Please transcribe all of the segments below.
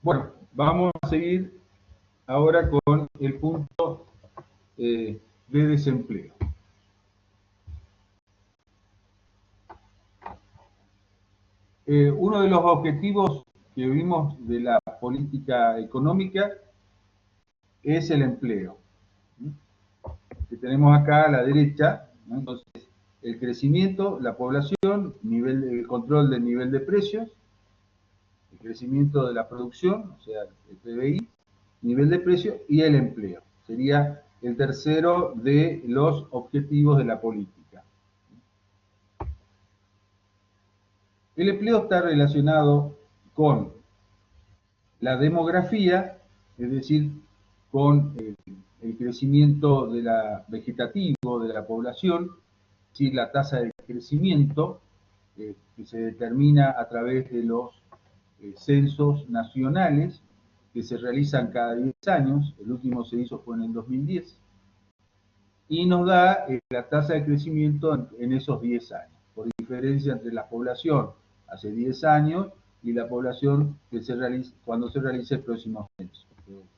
Bueno, vamos a seguir ahora con el punto de desempleo. Uno de los objetivos que vimos de la política económica es el empleo, que tenemos acá a la derecha, ¿no? Entonces, el crecimiento, la población, el control del nivel de precios, el crecimiento de la producción, o sea, el PBI, nivel de precio y el empleo. Sería el tercero de los objetivos de la política. El empleo está relacionado con la demografía, es decir, con el crecimiento de vegetativo de la población, es decir, la tasa de crecimiento que se determina a través de los censos nacionales que se realizan cada 10 años, el último se hizo fue en el 2010, y nos da la tasa de crecimiento en esos 10 años, por diferencia entre la población hace 10 años y la población que se realiza, cuando se realice el próximo censo.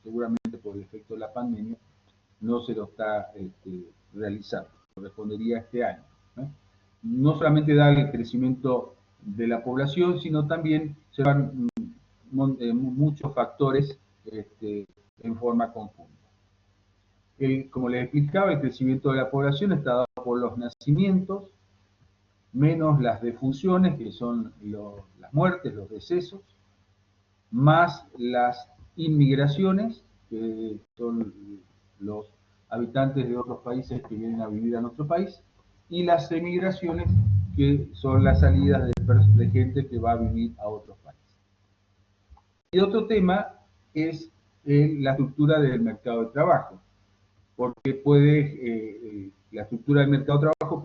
Seguramente por el efecto de la pandemia no se lo está realizando, correspondería a este año. No solamente da el crecimiento de la población, sino también se van muchos factores en forma conjunta. Como les explicaba, el crecimiento de la población está dado por los nacimientos, menos las defunciones, que son las muertes, los decesos, más las inmigraciones, que son los habitantes de otros países que vienen a vivir a nuestro país, y las emigraciones, que son las salidas de gente que va a vivir a otros países. Y otro tema es la estructura del mercado de trabajo, porque la estructura del mercado de trabajo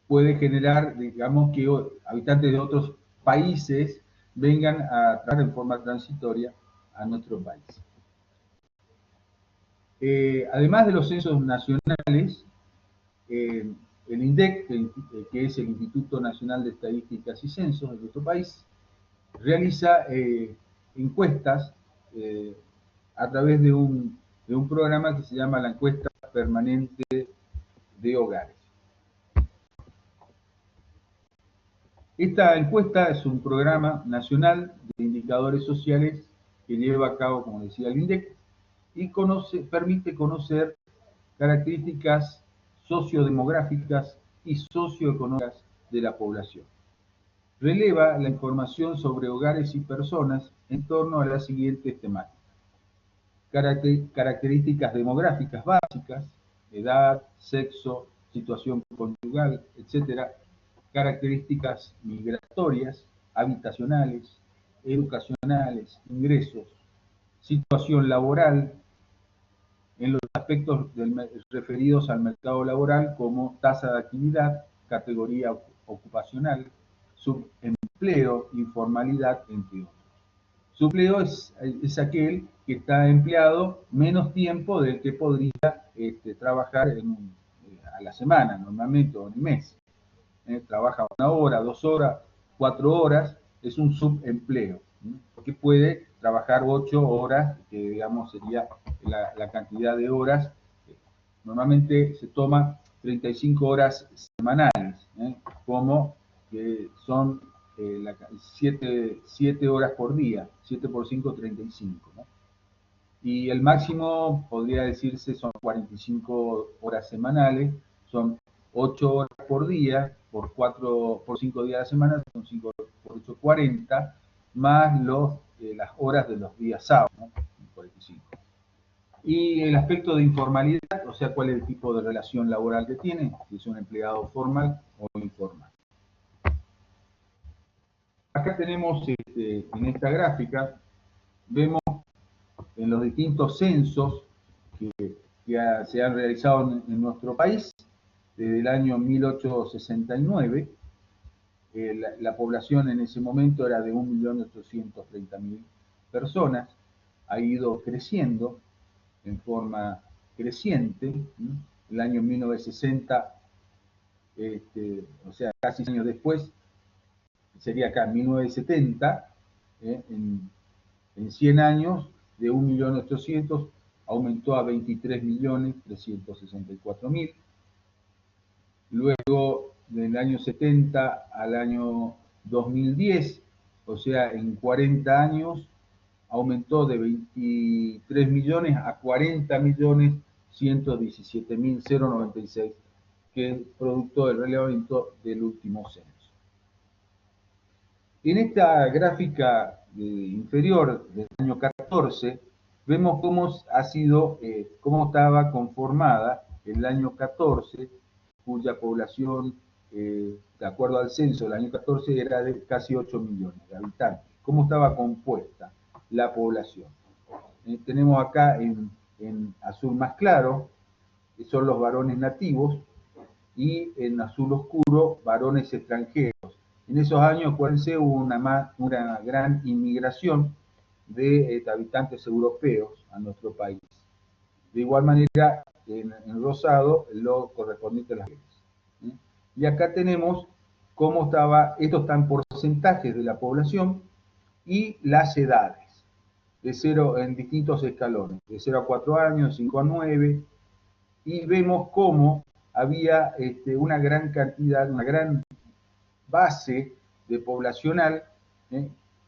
puede generar, digamos, que habitantes de otros países vengan a trabajar en forma transitoria a nuestro país. Además de los censos nacionales, el INDEC, que es el Instituto Nacional de Estadísticas y Censos de nuestro país, realiza encuestas a través de un programa que se llama la Encuesta Permanente de Hogares. Esta encuesta es un programa nacional de indicadores sociales que lleva a cabo, como decía el INDEC, y permite conocer características sociodemográficas y socioeconómicas de la población. Releva la información sobre hogares y personas en torno a las siguientes temáticas: características demográficas básicas, edad, sexo, situación conyugal, etc. Características migratorias, habitacionales, educacionales, ingresos, situación laboral, en los aspectos referidos al mercado laboral, como tasa de actividad, categoría ocupacional, subempleo, informalidad, entre otros. Subempleo es aquel que está empleado menos tiempo del que podría trabajar a la semana, normalmente, o en el mes. Trabaja 1 hora, 2 horas, 4 horas, es un subempleo, porque puede trabajar 8 horas, que digamos sería la cantidad de horas. Normalmente se toma 35 horas semanales, como que son 7 horas por día, 7 por 5, 35, ¿no? Y el máximo, podría decirse, son 45 horas semanales, son 8 horas por día, por 5 días a la semana, son 5 por 8, 40, más las horas de los días sábados, ¿no? 45. Y el aspecto de informalidad, o sea, cuál es el tipo de relación laboral que tiene, si es un empleado formal o informal. Acá tenemos, en esta gráfica, vemos en los distintos censos que se han realizado en nuestro país desde el año 1869. La población en ese momento era de 1.830.000 personas, ha ido creciendo en forma creciente. El año 1960, o sea, casi 100 años después, sería acá en 1970, en 100 años, de 1.800.000 aumentó a 23.364.000. Luego, del año 70 al año 2010, o sea, en 40 años, aumentó de 23 millones a 40.117.096, que es producto del relevamiento del último censo. En esta gráfica inferior del año 14, vemos cómo estaba conformada el año 14, cuya población, de acuerdo al censo del año 14, era de casi 8 millones de habitantes. ¿Cómo estaba compuesta la población? Tenemos acá en azul más claro, que son los varones nativos, y en azul oscuro, varones extranjeros. En esos años, acuérdense, hubo una gran inmigración de habitantes europeos a nuestro país. De igual manera, en rosado, lo correspondiente a las mujeres. Y acá tenemos cómo estos están porcentajes de la población y las edades, de 0 en distintos escalones, de 0 a 4 años, 5 a 9, y vemos cómo había una gran cantidad, una gran base de poblacional,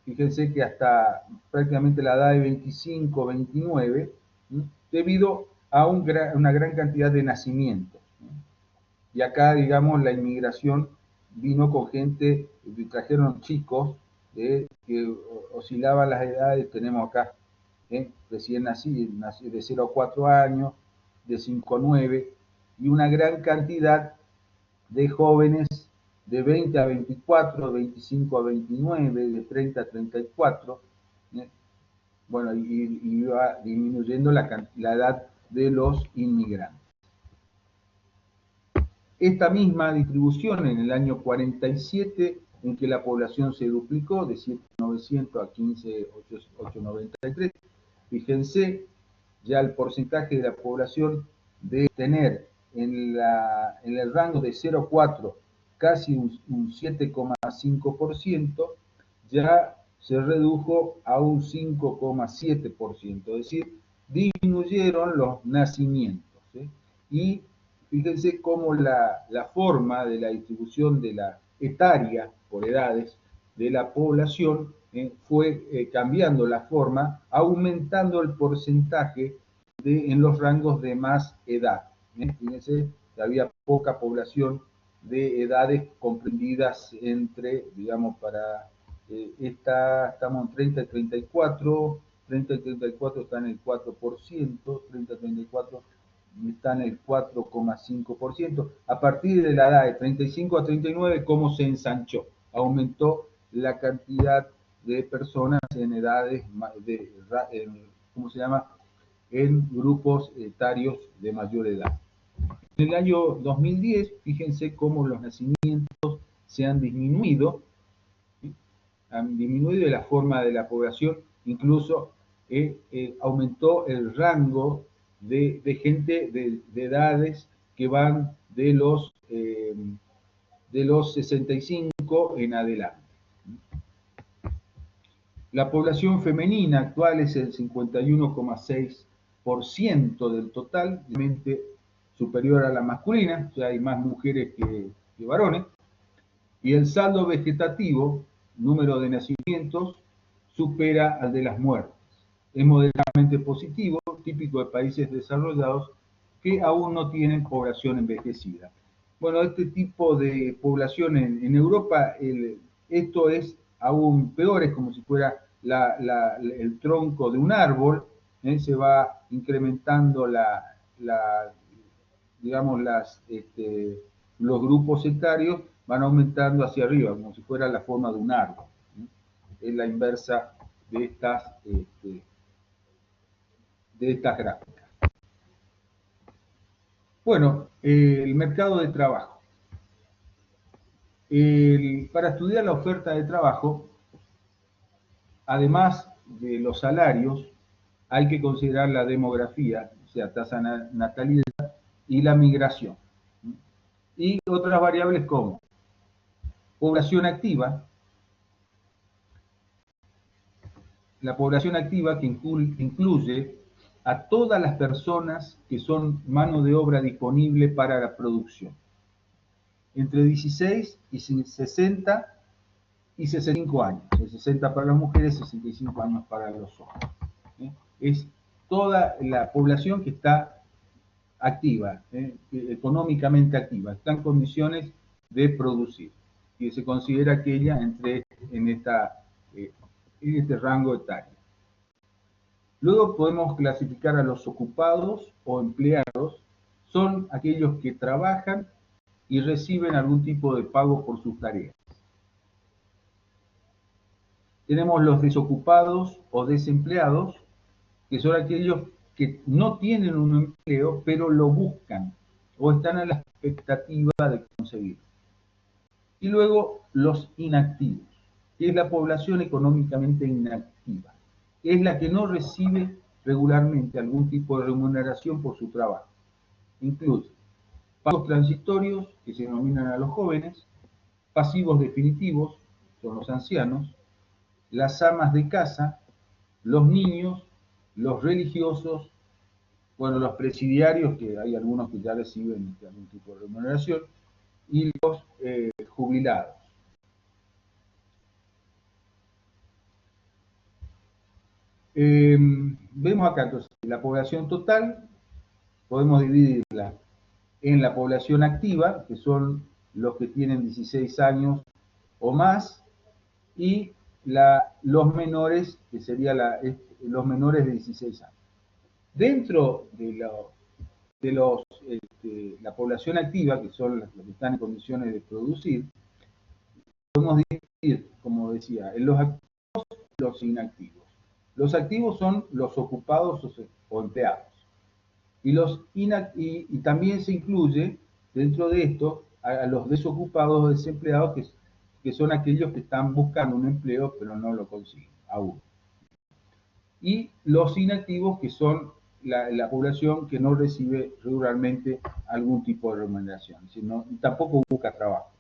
fíjense que hasta prácticamente la edad de 25, 29, debido a una gran cantidad de nacimientos. Y acá, digamos, la inmigración vino con gente, trajeron chicos que oscilaban las edades, tenemos acá recién nacidos, de 0 a 4 años, de 5 a 9, y una gran cantidad de jóvenes de 20 a 24, 25 a 29, de 30 a 34, bueno, y va disminuyendo la edad de los inmigrantes. Esta misma distribución en el año 47, en que la población se duplicó de 7.900 a 15.893, fíjense ya el porcentaje de la población de tener en el rango de 0 a 4 casi un 7,5%, ya se redujo a un 5,7%, es decir, disminuyeron los nacimientos. Y fíjense cómo la forma de la distribución de la etaria por edades de la población fue cambiando la forma, aumentando el porcentaje en los rangos de más edad. Fíjense que había poca población de edades comprendidas entre, digamos, estamos en 30 y 34, 30 y 34 está en el 4%, 30 y 34 está en el 4,5%. A partir de la edad de 35 a 39, ¿cómo se ensanchó? Aumentó la cantidad de personas en edades, ¿cómo se llama? En grupos etarios de mayor edad. En el año 2010, fíjense cómo los nacimientos se han disminuido, ¿sí? Han disminuido de la forma de la población, incluso aumentó el rango de gente de edades que van de los 65 en adelante. La población femenina actual es el 51,6% del total, superior a la masculina, o sea, hay más mujeres que varones, y el saldo vegetativo, número de nacimientos, supera al de las muertes. Es moderadamente positivo, típico de países desarrollados que aún no tienen población envejecida. Bueno, este tipo de población en Europa, esto es aún peor, es como si fuera el tronco de un árbol, se va incrementando digamos, los grupos etarios van aumentando hacia arriba, como si fuera la forma de un árbol. Es la inversa de estas gráficas. Bueno, el mercado de trabajo. Para estudiar la oferta de trabajo, además de los salarios, hay que considerar la demografía, o sea, tasa de natalidad, y la migración. Y otras variables como población activa, la población activa que incluye a todas las personas que son mano de obra disponible para la producción, entre 16 y 60 y 65 años, 60 para las mujeres, 65 años para los hombres. Es toda la población que está activa, económicamente activa, está en condiciones de producir y se considera que ella entre en este rango etario. Luego podemos clasificar a los ocupados o empleados, son aquellos que trabajan y reciben algún tipo de pago por sus tareas. Tenemos los desocupados o desempleados, que son aquellos que no tienen un empleo, pero lo buscan o están a la expectativa de conseguirlo. Y luego los inactivos, que es la población económicamente inactiva, que es la que no recibe regularmente algún tipo de remuneración por su trabajo. Incluye pagos transitorios, que se denominan a los jóvenes, pasivos definitivos, son los ancianos, las amas de casa, los niños, los religiosos, bueno, los presidiarios, que hay algunos que ya reciben algún tipo de remuneración, y los jubilados. Vemos acá entonces la población total, podemos dividirla en la población activa, que son los que tienen 16 años o más, y los menores, que serían los menores de 16 años. Dentro de la población activa, que son los que están en condiciones de producir, podemos dividir, como decía, en los activos y los inactivos. Los activos son los ocupados o empleados. Y también se incluye dentro de esto a los desocupados o desempleados, que son aquellos que están buscando un empleo pero no lo consiguen aún. Y los inactivos, que son la población que no recibe regularmente algún tipo de remuneración, sino tampoco busca trabajo.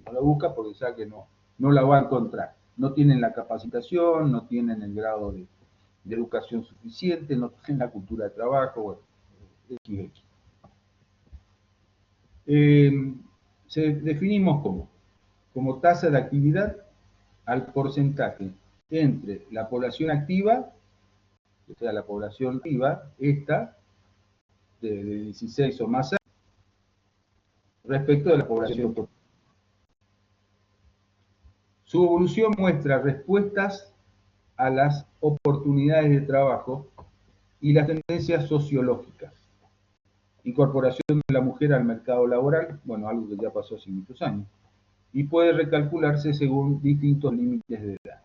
No lo busca porque sabe que no la va a encontrar. No tienen la capacitación, no tienen el grado de educación suficiente, no tienen la cultura de trabajo, bueno, XX. Se definimos como tasa de actividad al porcentaje entre la población activa, o sea, la población activa, esta, de 16 o más años, respecto de la población total. Su evolución muestra respuestas a las oportunidades de trabajo y las tendencias sociológicas. Incorporación de la mujer al mercado laboral, bueno, algo que ya pasó hace muchos años, y puede recalcularse según distintos límites de edad.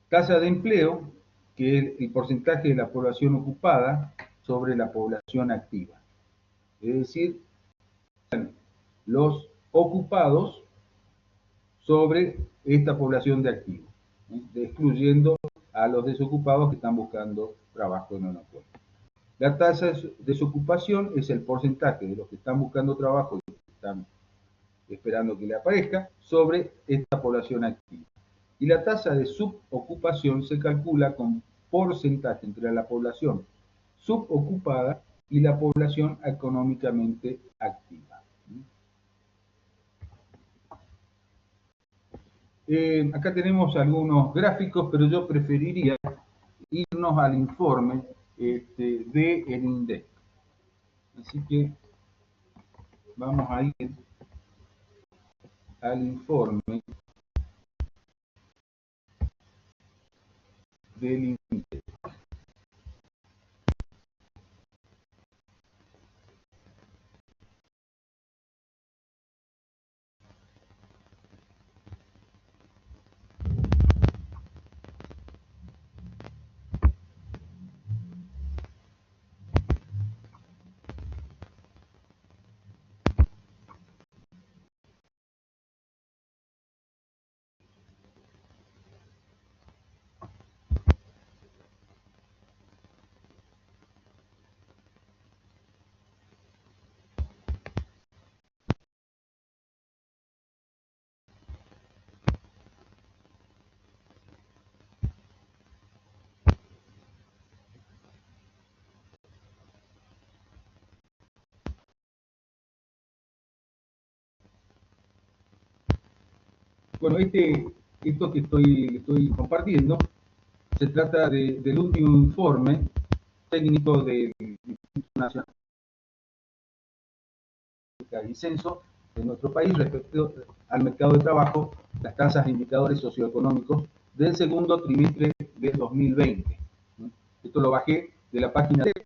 Tasa de empleo, que es el porcentaje de la población ocupada sobre la población activa. Es decir, los ocupados sobre esta población de activos, excluyendo a los desocupados que están buscando trabajo y no lo encuentran. La tasa de desocupación es el porcentaje de los que están buscando trabajo y que están esperando que le aparezca sobre esta población activa. Y la tasa de subocupación se calcula con porcentaje entre la población subocupada y la población económicamente activa. Acá tenemos algunos gráficos, pero yo preferiría irnos al informe del INDEC. Así que vamos a ir al informe del INDEC. Bueno, esto que estoy compartiendo se trata del último informe técnico del Instituto Nacional y Censo de nuestro país respecto al mercado de trabajo, las tasas e indicadores socioeconómicos del segundo trimestre del 2020. Esto lo bajé de la página web.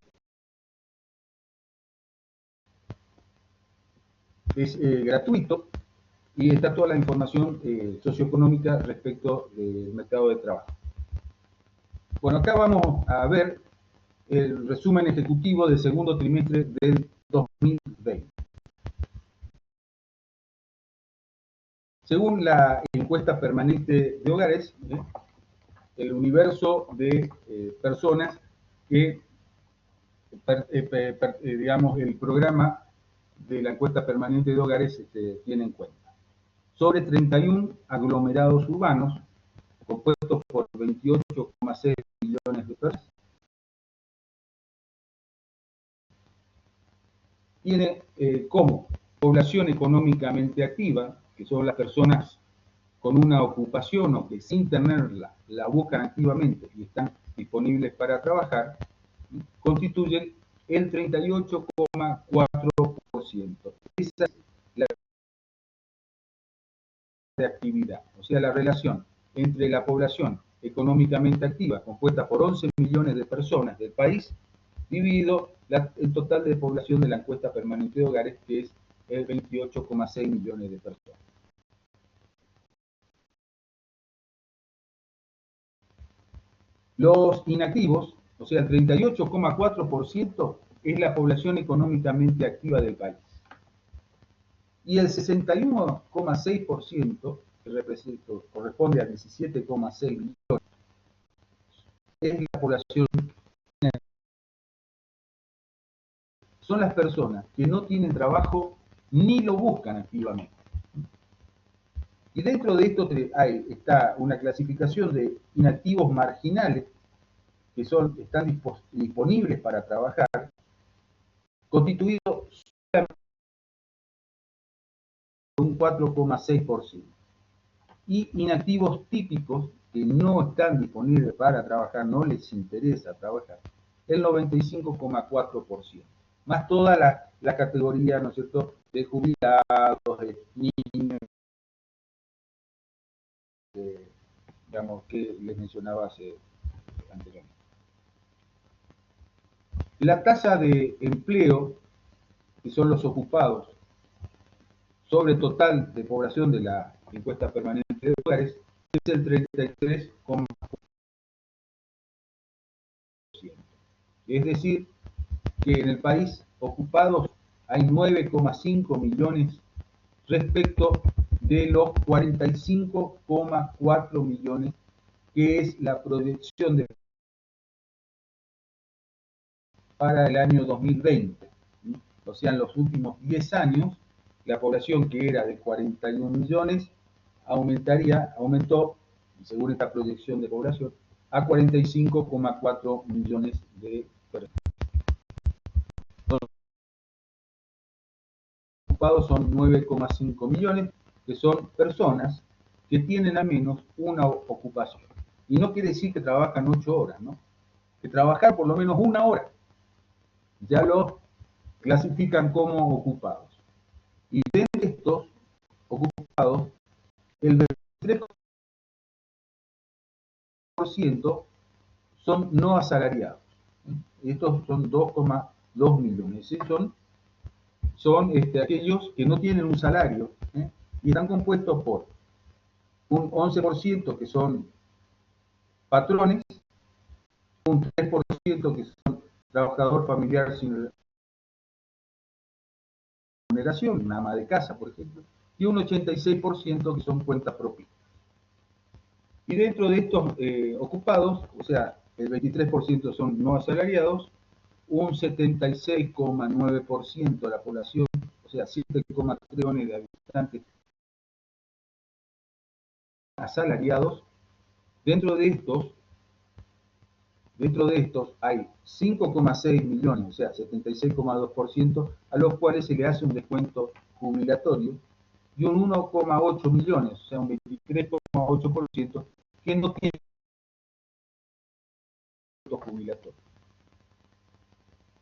Es gratuito y está toda la información socioeconómica respecto del mercado de trabajo. Bueno, acá vamos a ver el resumen ejecutivo del segundo trimestre del 2020. Según la encuesta permanente de hogares, el universo de personas que, digamos, el programa de la encuesta permanente de hogares tiene en cuenta. Sobre 31 aglomerados urbanos, compuestos por 28,6 millones de personas, tiene como población económicamente activa, que son las personas con una ocupación o que sin tenerla la buscan activamente y están disponibles para trabajar, constituyen el 38,4%. Esa es la de actividad, o sea, la relación entre la población económicamente activa, compuesta por 11 millones de personas del país, dividido el total de población de la encuesta permanente de hogares, que es el 28,6 millones de personas. Los inactivos, o sea, el 38,4% es la población económicamente activa del país. Y el 61,6%, que corresponde a 17,6 millones, es la población inactiva. Son las personas que no tienen trabajo ni lo buscan activamente. Y dentro de esto está una clasificación de inactivos marginales, que están disponibles para trabajar, constituido solamente por un 4,6%. Y inactivos típicos que no están disponibles para trabajar, no les interesa trabajar, el 95,4%. Más toda la categoría, ¿no es cierto?, de jubilados, de niños, digamos, que les mencionaba anteriormente. La tasa de empleo, que son los ocupados, sobre total de población de la encuesta permanente de hogares, es el 33,4%. Es decir, que en el país ocupados hay 9,5 millones respecto de los 45,4 millones que es la proyección para el año 2020. O sea, en los últimos 10 años, la población que era de 41 millones aumentó, según esta proyección de población, a 45,4 millones de personas. Los ocupados son 9,5 millones, que son personas que tienen al menos una ocupación. Y no quiere decir que trabajan 8 horas, ¿no? Que trabajar por lo menos una hora ya los clasifican como ocupados. Y de estos ocupados, el 23% son no asalariados. Estos son 2,2 millones. ¿Sí? Son aquellos que no tienen un salario, y están compuestos por un 11% que son patrones, un 3% que son trabajador familiar sin remuneración, una ama de casa, por ejemplo, y un 86% que son cuentas propias. Y dentro de estos ocupados, o sea, el 23% son no asalariados, un 76,9% de la población, o sea, 7,3 millones de habitantes asalariados. Dentro de estos hay 5,6 millones, o sea, 76,2%, a los cuales se le hace un descuento jubilatorio, y un 1,8 millones, o sea, un 23,8%, que no tienen jubilatorios.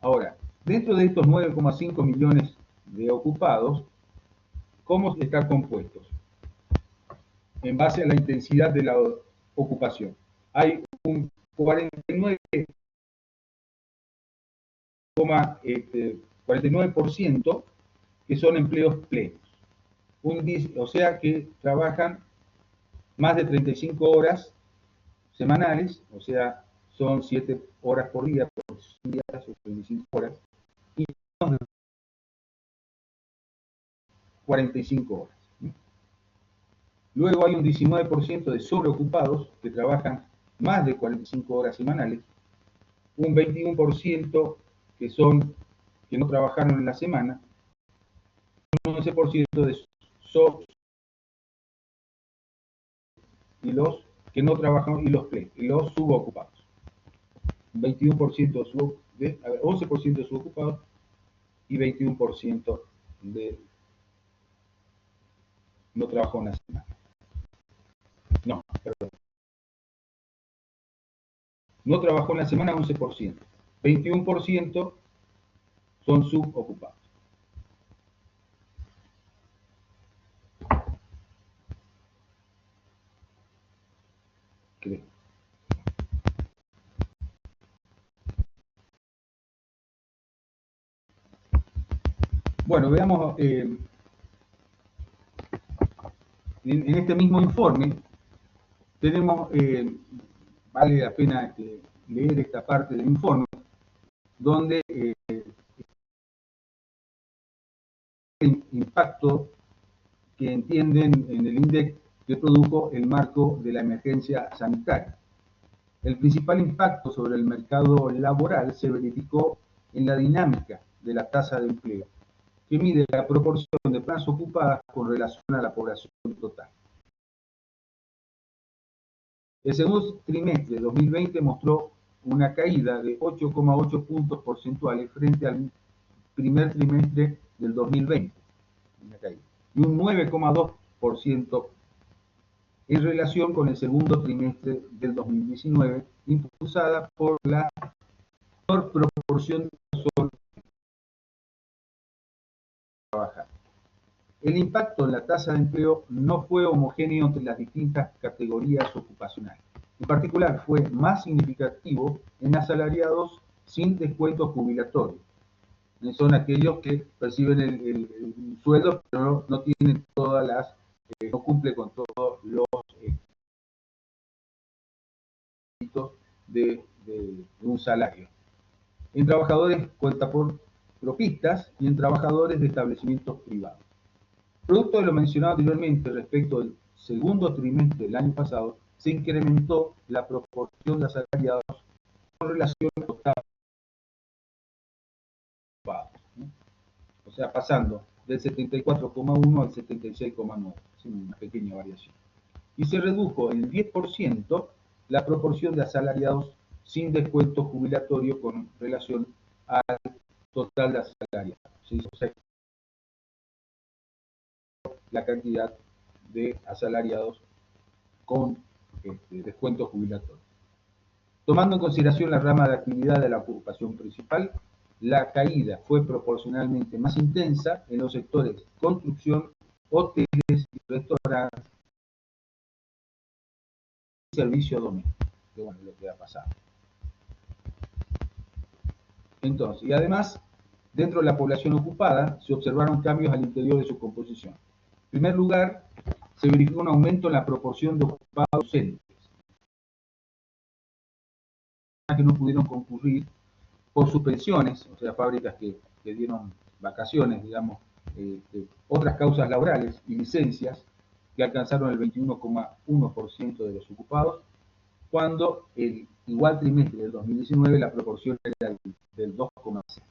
Ahora, dentro de estos 9,5 millones de ocupados, ¿cómo están compuestos? En base a la intensidad de la ocupación. Hay un 49% que son empleos plenos. O sea que trabajan más de 35 horas semanales, o sea, son 7 horas por día, por días, o 25 horas, y 45 horas. Luego hay un 19% de sobreocupados que trabajan más de 45 horas semanales, un 21% que no trabajaron en la semana, un 11% de y los que no trabajan y los subocupados. Un 21% de 11% de subocupados y 21% de no trabajó en la semana. No, perdón. No trabajó en la semana 11%. 21% son subocupados. Creo. Bueno, veamos, en este mismo informe tenemos, vale la pena leer esta parte del informe, donde el impacto que entienden en el INDEC que produjo el marco de la emergencia sanitaria. El principal impacto sobre el mercado laboral se verificó en la dinámica de la tasa de empleo, que mide la proporción de personas ocupadas con relación a la población total. El segundo trimestre de 2020 mostró una caída de 8,8 puntos porcentuales frente al primer trimestre del 2020, y un 9,2% en relación con el segundo trimestre del 2019, impulsada por la menor proporción de personas trabajar. El impacto en la tasa de empleo no fue homogéneo entre las distintas categorías ocupacionales. En particular, fue más significativo en asalariados sin descuento jubilatorio. Son aquellos que perciben el sueldo, pero no tienen todas las, no cumple con todos los requisitos de un salario. En trabajadores cuenta por propistas y en trabajadores de establecimientos privados. Producto de lo mencionado anteriormente respecto del segundo trimestre del año pasado, se incrementó la proporción de asalariados con relación a los ocupados, ¿no? O sea, pasando del 74,1 al 76,9, una pequeña variación. Y se redujo en 10% la proporción de asalariados sin descuento jubilatorio con relación al total de asalariados. ¿Sí? O sea, la cantidad de asalariados con descuento jubilatorio. Tomando en consideración la rama de actividad de la ocupación principal, la caída fue proporcionalmente más intensa en los sectores construcción, hoteles y restaurantes y servicio doméstico, que bueno, lo que ha pasado. Entonces, y además, dentro de la población ocupada, se observaron cambios al interior de su composición. En primer lugar, se verificó un aumento en la proporción de ocupados docentes, que no pudieron concurrir por suspensiones, o sea, fábricas que dieron vacaciones, digamos, otras causas laborales y licencias que alcanzaron el 21,1% de los ocupados, cuando el igual trimestre del 2019 la proporción era del 2,6%.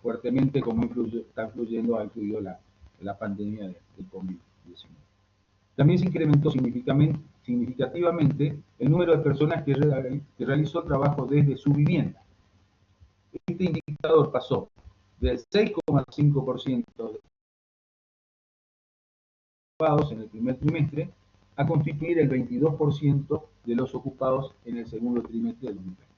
Fuertemente, como está influyendo, ha influido la pandemia del COVID-19. También se incrementó significativamente el número de personas que realizó trabajo desde su vivienda. Este indicador pasó del 6,5% de ocupados en el primer trimestre a constituir el 22% de los ocupados en el segundo trimestre del 2020.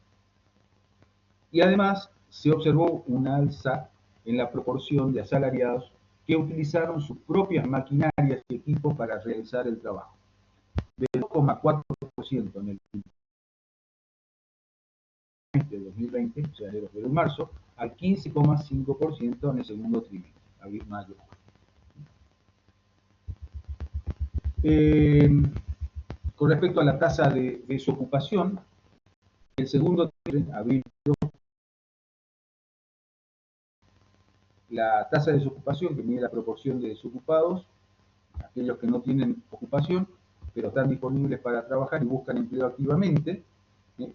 Y además se observó una alza en la proporción de asalariados que utilizaron sus propias maquinarias y equipos para realizar el trabajo, de 2,4% en el trimestre de 2020, o sea, de febrero y marzo, al 15,5% en el segundo trimestre, abril-mayo. Con respecto a la tasa de desocupación, el segundo trimestre, abril, la tasa de desocupación, que mide la proporción de desocupados, aquellos que no tienen ocupación, pero están disponibles para trabajar y buscan empleo activamente,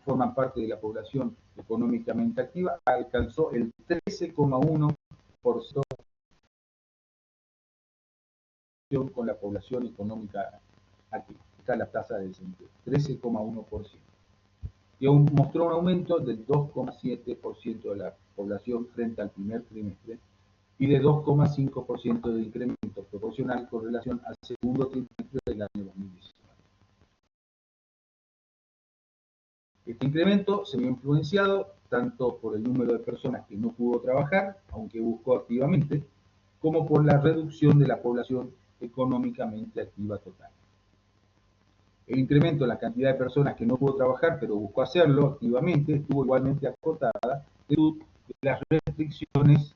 forman parte de la población económicamente activa, alcanzó el 13,1% con la población económica activa. Está la tasa de desempleo, 13,1%. Y mostró un aumento del 2,7% de la población frente al primer trimestre y de 2,5% de incremento proporcional con relación al segundo trimestre del año 2019. Este incremento se vio influenciado tanto por el número de personas que no pudo trabajar, aunque buscó activamente, como por la reducción de la población económicamente activa total. El incremento en la cantidad de personas que no pudo trabajar, pero buscó hacerlo activamente, estuvo igualmente acotada debido a las restricciones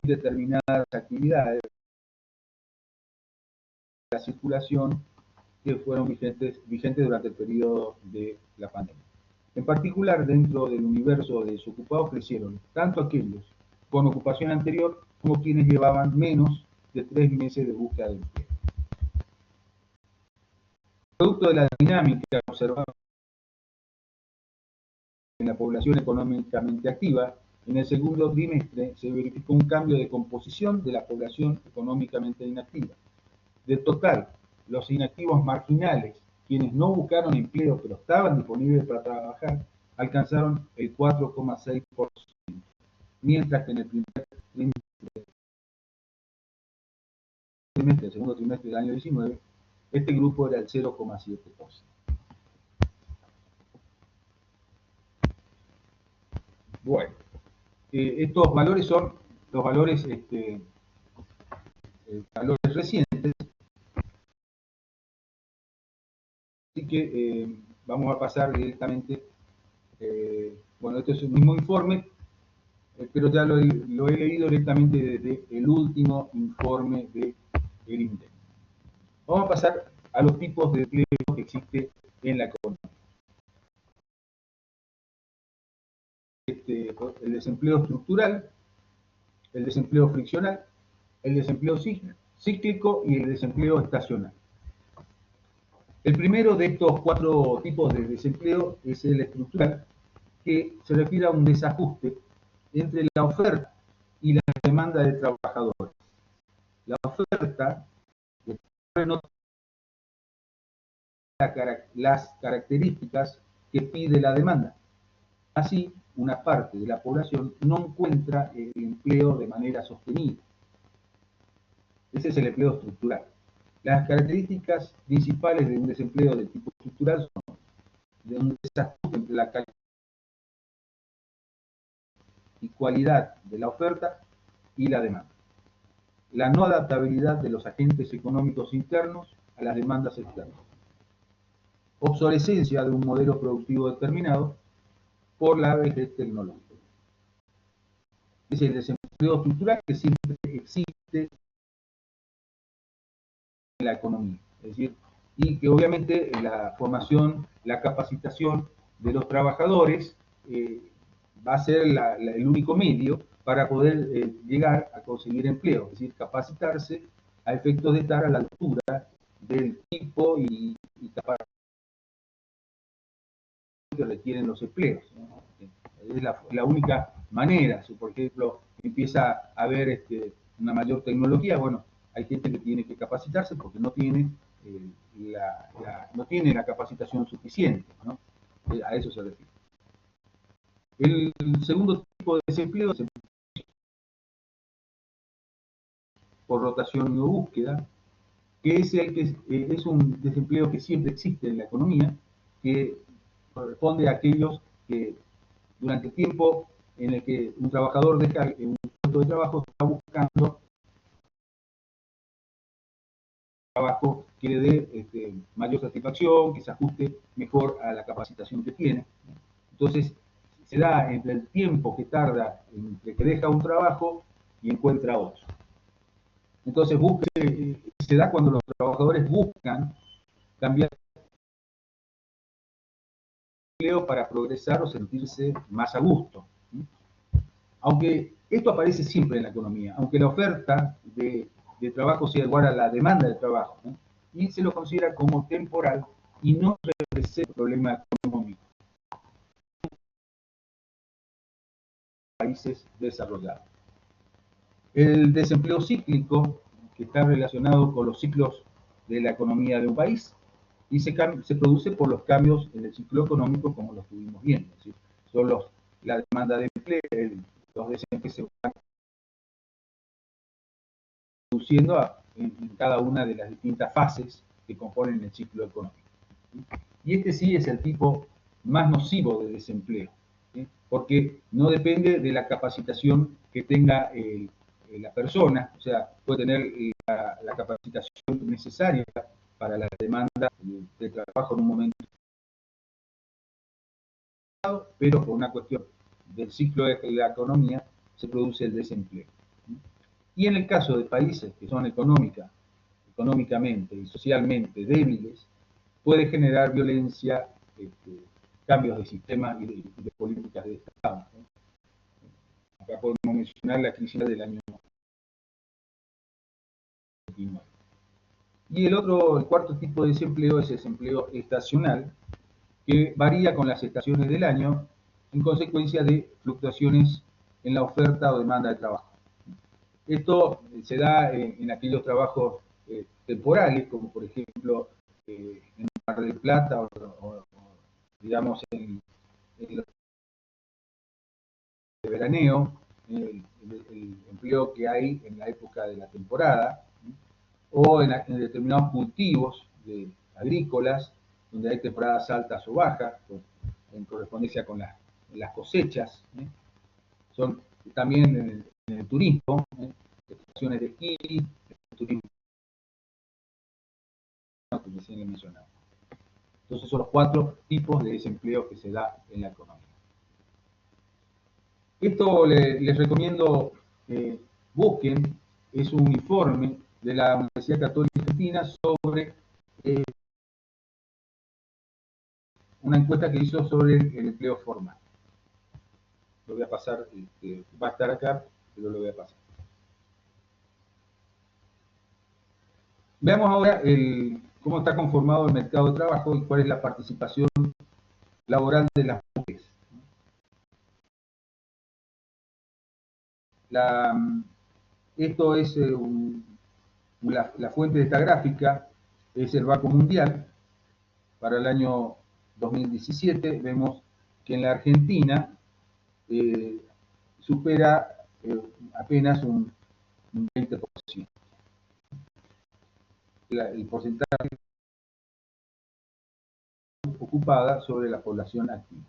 en determinadas actividades de la circulación que fueron vigentes durante el periodo de la pandemia. En particular, dentro del universo de desocupados crecieron tanto aquellos con ocupación anterior como quienes llevaban menos de 3 meses de búsqueda de empleo. Producto de la dinámica observada en la población económicamente activa, en el segundo trimestre se verificó un cambio de composición de la población económicamente inactiva. Del total, los inactivos marginales, quienes no buscaron empleo pero estaban disponibles para trabajar, alcanzaron el 4,6%, mientras que en el el segundo trimestre del año 19, este grupo era el 0,7%. Bueno, estos valores son los valores, valores recientes, así que vamos a pasar directamente, bueno, este es el mismo informe, pero ya lo he leído directamente desde el último informe del INDEC. Vamos a pasar a los tipos de empleo que existe en la economía. El desempleo estructural, el desempleo friccional, el desempleo cíclico y el desempleo estacional. El primero de estos 4 tipos de desempleo es el estructural, que se refiere a un desajuste entre la oferta y la demanda de trabajadores. La oferta no tiene las características que pide la demanda. Así, una parte de la población no encuentra el empleo de manera sostenida. Ese es el empleo estructural. Las características principales de un desempleo de tipo estructural son de un desajuste entre la calidad y cualidad de la oferta y la demanda. La no adaptabilidad de los agentes económicos internos a las demandas externas. Obsolescencia de un modelo productivo determinado por la vejez tecnológica. Es el desempleo estructural que siempre existe en la economía. Es decir, y que obviamente la formación, la capacitación de los trabajadores va a ser el único medio para poder llegar a conseguir empleo, es decir, capacitarse a efectos de estar a la altura del tipo y capacidad que requieren los empleos, ¿no? Es la única manera. Si, por ejemplo, empieza a haber una mayor tecnología, bueno, hay gente que tiene que capacitarse porque no tiene, no tiene la capacitación suficiente, ¿no? A eso se refiere. El segundo tipo de desempleo es por rotación y búsqueda, que es, es un desempleo que siempre existe en la economía, que corresponde a aquellos que durante el tiempo en el que un trabajador deja un puesto de trabajo está buscando trabajo que le dé mayor satisfacción, que se ajuste mejor a la capacitación que tiene. Entonces, se da entre el tiempo que tarda entre que deja un trabajo y encuentra otro. Entonces, se da cuando los trabajadores buscan cambiar de empleo para progresar o sentirse más a gusto. Aunque esto aparece siempre en la economía, aunque la oferta de trabajo sea igual a la demanda de trabajo, ¿no? Y se lo considera como temporal y no representa un problema económico en países desarrollados. El desempleo cíclico, que está relacionado con los ciclos de la economía de un país, y se produce por los cambios en el ciclo económico, como lo estuvimos viendo. Es decir, son la demanda de empleo, los desempleos que se van produciendo en cada una de las distintas fases que componen el ciclo económico. Y este sí es el tipo más nocivo de desempleo, ¿sí? Porque no depende de la capacitación que tenga la persona, o sea, puede tener la capacitación necesaria para la demanda de trabajo en un momento, pero por una cuestión del ciclo de la economía se produce el desempleo. Y en el caso de países que son económicamente y socialmente débiles, puede generar violencia, cambios de sistema y de políticas de Estado. Acá podemos mencionar la crisis del año 29. Y el cuarto tipo de desempleo es el desempleo estacional, que varía con las estaciones del año en consecuencia de fluctuaciones en la oferta o demanda de trabajo. Esto se da en aquellos trabajos temporales, como por ejemplo en Mar del Plata o digamos en los de veraneo, el empleo que hay en la época de la temporada, o en determinados cultivos agrícolas, donde hay temporadas altas o bajas, en correspondencia con las cosechas. Son también en el turismo, estaciones de esquí, el turismo que recién le mencionaba. Entonces son los cuatro tipos de desempleo que se da en la economía. Esto les recomiendo que busquen, es un informe de la Universidad Católica Argentina sobre una encuesta que hizo sobre el empleo formal. Lo voy a pasar, va a estar acá, pero lo voy a pasar. Veamos ahora cómo está conformado el mercado de trabajo y cuál es la participación laboral de las mujeres. Esto es la fuente de esta gráfica, es el Banco Mundial. Para el año 2017 vemos que en la Argentina supera apenas un 20%. El porcentaje ocupada sobre la población activa.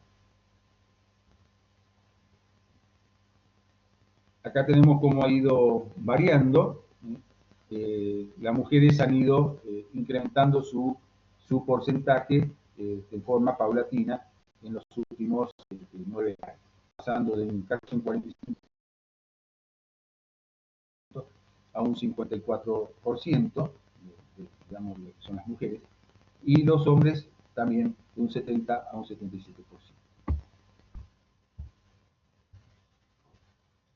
Acá tenemos cómo ha ido variando. Las mujeres han ido incrementando su porcentaje de forma paulatina en los últimos 9 años, pasando de casi un 45% a un 54%, digamos, que son las mujeres, y los hombres también de un 70 a un 77%.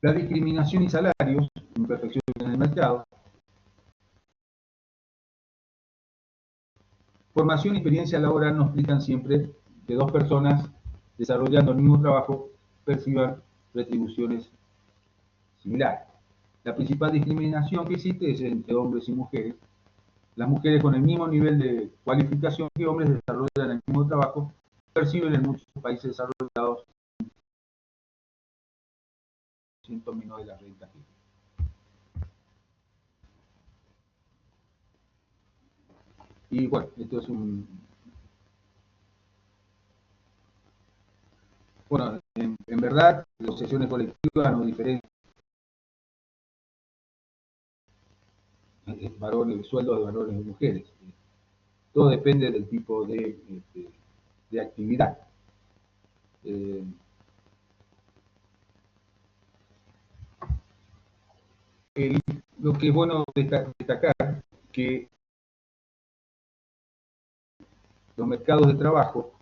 La discriminación y salarios, imperfecciones en el mercado, formación y experiencia laboral nos explican siempre que dos personas desarrollando el mismo trabajo perciban retribuciones similares. La principal discriminación que existe es entre hombres y mujeres. Las mujeres con el mismo nivel de cualificación que hombres desarrollan el mismo trabajo perciben en muchos países desarrollados menos de la renta. Y bueno, esto es bueno, en verdad, las negociaciones colectivas no diferencian varones, sueldos de varones y mujeres. Todo depende del tipo de actividad. Eh, lo que es bueno destacar que los mercados de trabajo,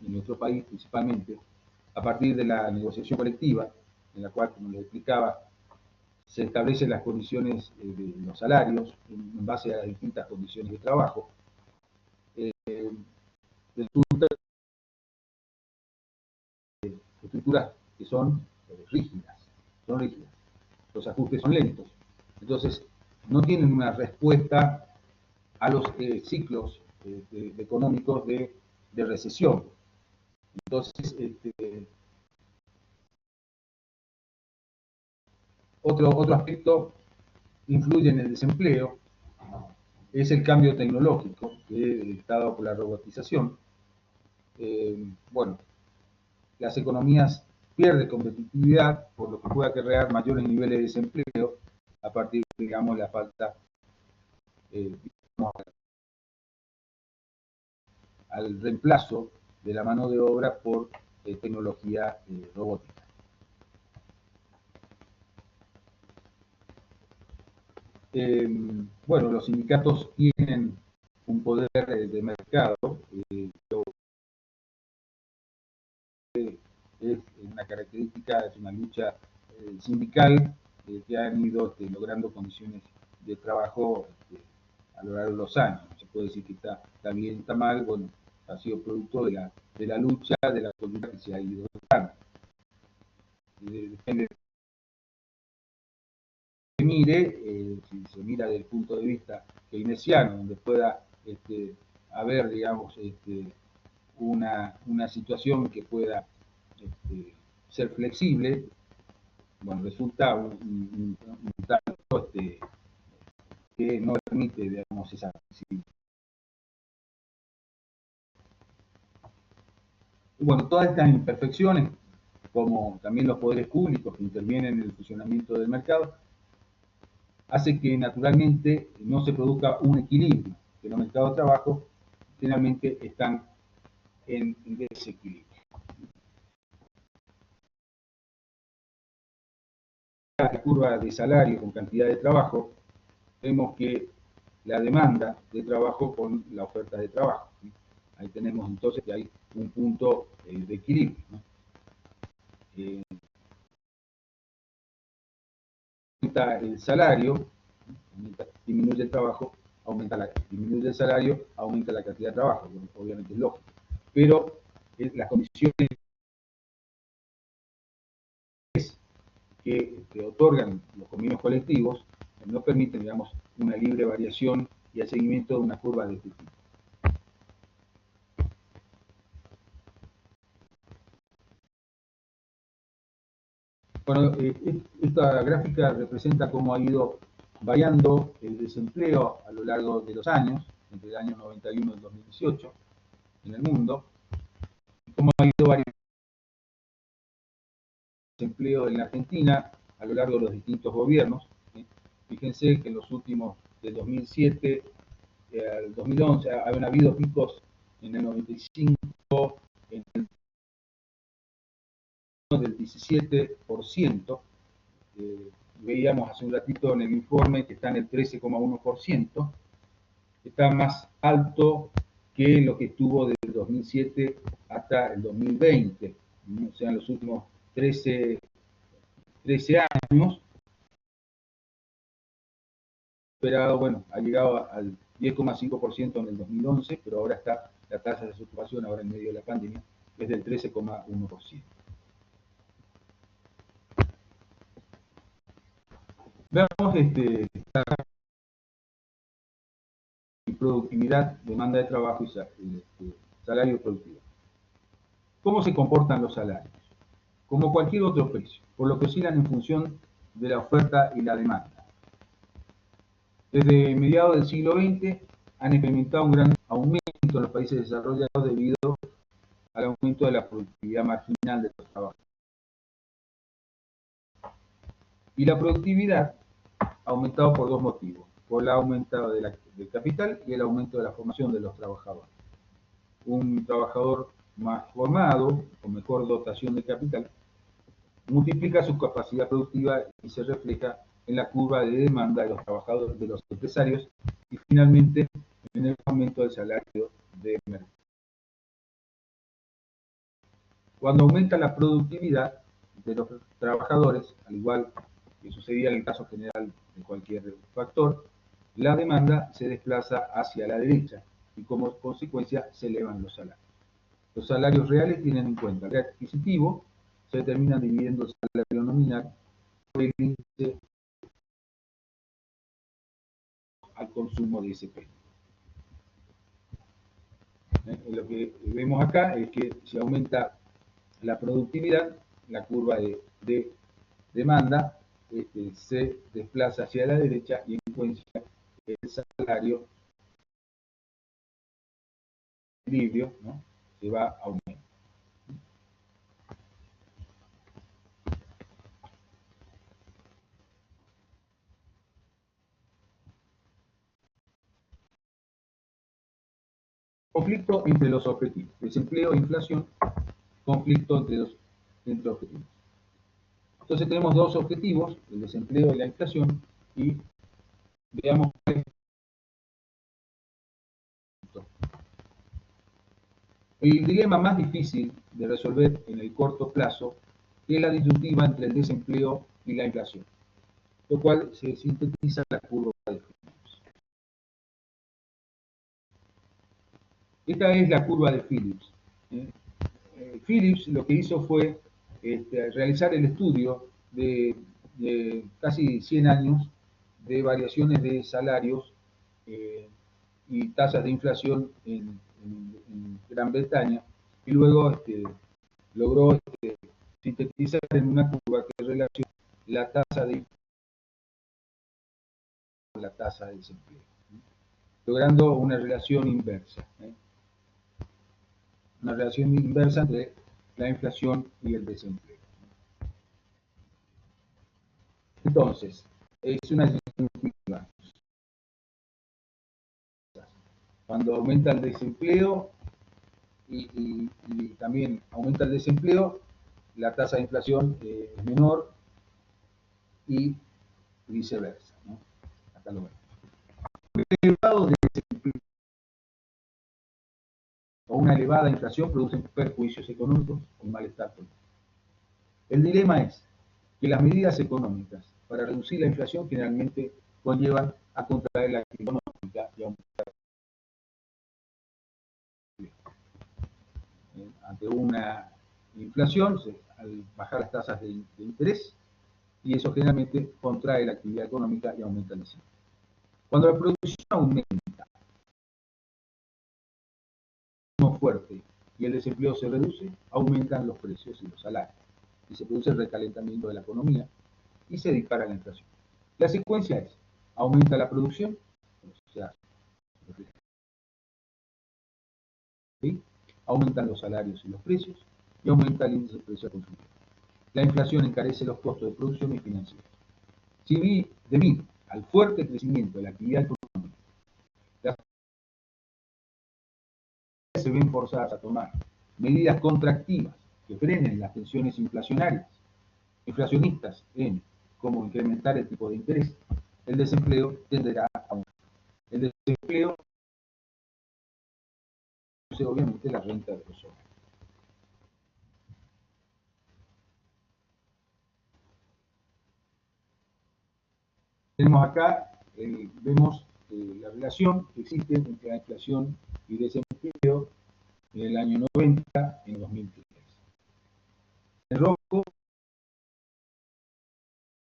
en nuestro país principalmente, a partir de la negociación colectiva, en la cual, como les explicaba, se establecen las condiciones de los salarios en base a distintas condiciones de trabajo, resulta estructuras que son rígidas, los ajustes son lentos, entonces no tienen una respuesta a los ciclos económicos de recesión. Entonces, otro aspecto influye en el desempleo es el cambio tecnológico, dado por la robotización. Bueno, las economías pierden competitividad, por lo que puede acarrear mayores niveles de desempleo a partir, digamos, de la falta, digamos, al reemplazo de la mano de obra por tecnología robótica. Bueno, los sindicatos tienen un poder de mercado, es una característica, es una lucha sindical que han ido logrando condiciones de trabajo a lo largo de los años. Se puede decir que está bien, está mal, bueno, ha sido producto de la lucha, de la cultura que se ha ido dando. Depende de que mire, si se mira desde el punto de vista keynesiano, donde pueda haber, digamos, una situación que pueda ser flexible, bueno, resulta un tanto que no permite, digamos, esa flexibilidad. Bueno, todas estas imperfecciones, como también los poderes públicos que intervienen en el funcionamiento del mercado, hace que naturalmente no se produzca un equilibrio, que los mercados de trabajo generalmente están en desequilibrio. La curva de salario con cantidad de trabajo, vemos que la demanda de trabajo con la oferta de trabajo. Ahí tenemos entonces que hay un punto de equilibrio, ¿no? Aumenta el salario, disminuye el trabajo, disminuye el salario, aumenta la cantidad de trabajo, obviamente es lógico. Pero las condiciones que otorgan los convenios colectivos no permiten, digamos, una libre variación y el seguimiento de una curva de este tipo. Bueno, esta gráfica representa cómo ha ido variando el desempleo a lo largo de los años, entre el año 91 y el 2018, en el mundo, cómo ha ido variando el desempleo en la Argentina a lo largo de los distintos gobiernos. Fíjense que en los últimos, del 2007 al 2011, han habido picos en el 95, en el del 17%. Veíamos hace un ratito en el informe que está en el 13,1%, está más alto que lo que estuvo desde el 2007 hasta el 2020, o sea, en los últimos 13 años, esperado, bueno, ha llegado al 10,5% en el 2011, pero ahora está la tasa de desocupación, ahora en medio de la pandemia, es del 13,1%. Veamos productividad, demanda de trabajo y salario productivo. ¿Cómo se comportan los salarios? Como cualquier otro precio, por lo que oscilan en función de la oferta y la demanda. Desde mediados del siglo XX han experimentado un gran aumento en los países desarrollados debido al aumento de la productividad marginal de los trabajos. Y la productividad ha aumentado por dos motivos: por el aumento del capital y el aumento de la formación de los trabajadores. Un trabajador más formado, con mejor dotación de capital, multiplica su capacidad productiva y se refleja en la curva de demanda de los trabajadores, de los empresarios, y finalmente en el aumento del salario de mercado. Cuando aumenta la productividad de los trabajadores, al igual que sucedía en el caso general de cualquier factor, la demanda se desplaza hacia la derecha y como consecuencia se elevan los salarios. Los salarios reales tienen en cuenta el adquisitivo, se determinan dividiendo el salario nominal por el índice al consumo de ese precio. Lo que vemos acá es que si aumenta la productividad, la curva de demanda se desplaza hacia la derecha y en consecuencia el salario equilibrio, ¿no?, se va a aumentar. Conflicto entre los objetivos. Desempleo e inflación. Conflicto entre objetivos. Entonces tenemos dos objetivos, el desempleo y la inflación, y veamos esto. El dilema más difícil de resolver en el corto plazo es la disyuntiva entre el desempleo y la inflación, lo cual se sintetiza en la curva de Phillips. Esta es la curva de Phillips. Phillips lo que hizo fue realizar el estudio de casi 100 años de variaciones de salarios y tasas de inflación en Gran Bretaña, y luego logró sintetizar en una curva que relaciona la tasa de inflación con la tasa de desempleo, logrando una relación inversa. Una relación inversa entre la inflación y el desempleo. Entonces, es una disyuntiva. Cuando aumenta el desempleo y también aumenta el desempleo, la tasa de inflación es menor y viceversa, ¿no? Acá lo vemos. Un elevado desempleo o una elevada inflación producen perjuicios económicos y malestar político. El dilema es que las medidas económicas para reducir la inflación generalmente conllevan a contraer la actividad económica y aumentar ante una inflación, al bajar las tasas de interés, y eso generalmente contrae la actividad económica y aumenta el desempleo. Cuando la producción aumenta fuerte y el desempleo se reduce, aumentan los precios y los salarios, y se produce el recalentamiento de la economía y se dispara la inflación. La secuencia es: aumenta la producción, o sea, ¿sí?, aumentan los salarios y los precios, y aumenta el índice de precio al consumidor. La inflación encarece los costos de producción y financieros. Si debido al fuerte crecimiento de la actividad económica, las se ven forzadas a tomar medidas contractivas que frenen las tensiones inflacionistas como incrementar el tipo de interés, el desempleo tenderá a aumentar. El desempleo es obviamente la renta de los hogares. Tenemos acá, vemos la relación que existe entre la inflación y desempleo en el año 90 y en 2003. En rojo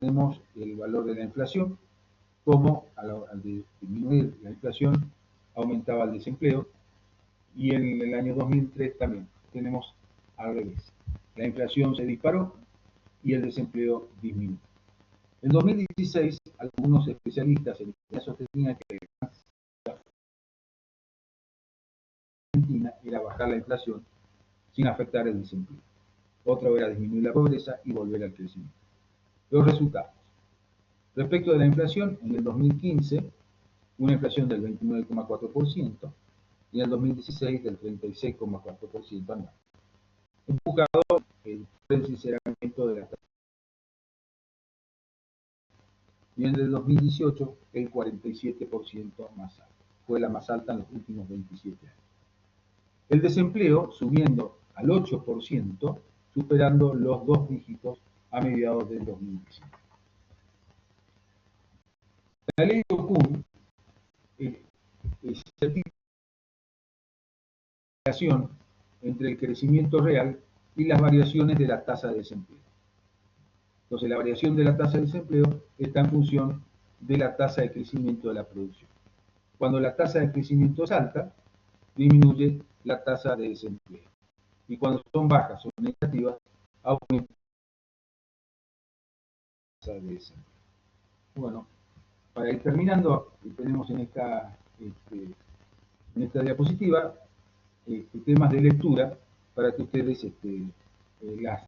tenemos el valor de la inflación, como al disminuir la inflación aumentaba el desempleo, y en el año 2003 también tenemos al revés. La inflación se disparó y el desempleo disminuyó. En 2016, algunos especialistas en economía sostenían que Argentina era bajar la inflación sin afectar el desempleo. Otro era disminuir la pobreza y volver al crecimiento. Los resultados. Respecto de la inflación, en el 2015, una inflación del 29,4% y en el 2016 del 36,4% anual. Empujado por el sinceramiento de la tasa. Y en el 2018 el 47% más alto. Fue la más alta en los últimos 27 años. El desempleo subiendo al 8%, superando los 2 dígitos a mediados del 2019. La ley de Okun certifica la relación entre el crecimiento real y las variaciones de la tasa de desempleo. Entonces, la variación de la tasa de desempleo está en función de la tasa de crecimiento de la producción. Cuando la tasa de crecimiento es alta, disminuye la tasa de desempleo. Y cuando son bajas o negativas, aumenta la tasa de desempleo. Bueno, para ir terminando, tenemos en esta diapositiva temas de lectura para que ustedes las